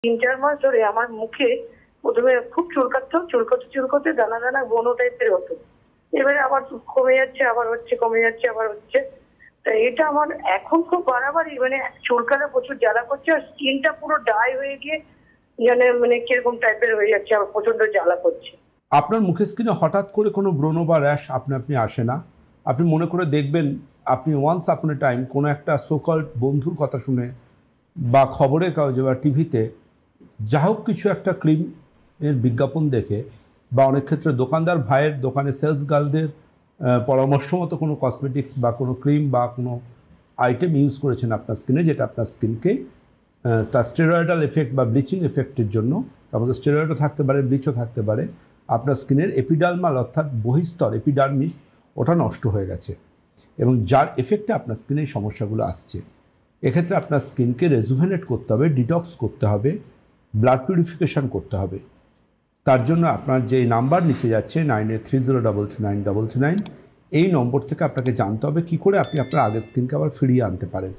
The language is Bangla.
3-4 মাস ধরে আমার মুখে প্রথমে খুব চুলকোতে দানা দানা বন টাইপের হতো। এবারে আবার কমে যাচ্ছে, আবার হচ্ছে, কমে যাচ্ছে, আবার হচ্ছে। তা এটা আমার এখন খুব বাড়াবাড়ি, মানে চুলকালে প্রচুর জ্বালা করছে, আর স্কিনটা পুরো ড্রাই হয়ে গিয়ে মানে কিরকম টাইপের হয়ে যাচ্ছে, আবার প্রচন্ড জ্বালা করছে। আপনার মুখের স্কিনে হঠাৎ করে কোনো ব্রণ বা র্যাশ আপনি আসে না। আপনি মনে করে দেখবেন, আপনি ওয়ান্স আপন এ টাইম কোনো একটা সোকল্ড বন্ধুর কথা শুনে বা খবরের কাগজে বা টিভিতে যা হোক কিছু একটা ক্রিমের বিজ্ঞাপন দেখে, বা অনেক ক্ষেত্রে দোকানদার ভাইয়ের দোকানে সেলস গার্লদের পরামর্শ মতো কোনো কসমেটিক্স বা কোনো ক্রিম বা কোনো আইটেম ইউজ করেছেন আপনার স্কিনে, যেটা আপনার স্কিনকে তার স্টেরয়েডাল এফেক্ট বা ব্লিচিং এফেক্টের জন্য, তার মধ্যে স্টেরয়েডও থাকতে পারে, ব্লিচও থাকতে পারে, আপনার স্কিনের এপিডার্মাল অর্থাৎ বহিস্তর এপিডার্মিস ওটা নষ্ট হয়ে গেছে, এবং যার এফেক্টে আপনার স্কিনে এই সমস্যাগুলো আসছে। এক্ষেত্রে আপনার স্কিনকে রেজুভেনেট করতে হবে, ডিটক্স করতে হবে, ব্লাড পিউরিফিকেশান করতে হবে। তার জন্য আপনার যে নাম্বার নিচে যাচ্ছে 9830339339, এই নম্বর থেকে আপনাকে জানতে হবে কী করে আপনি আপনার আগের স্কিনকে আবার ফিরিয়ে আনতে পারেন।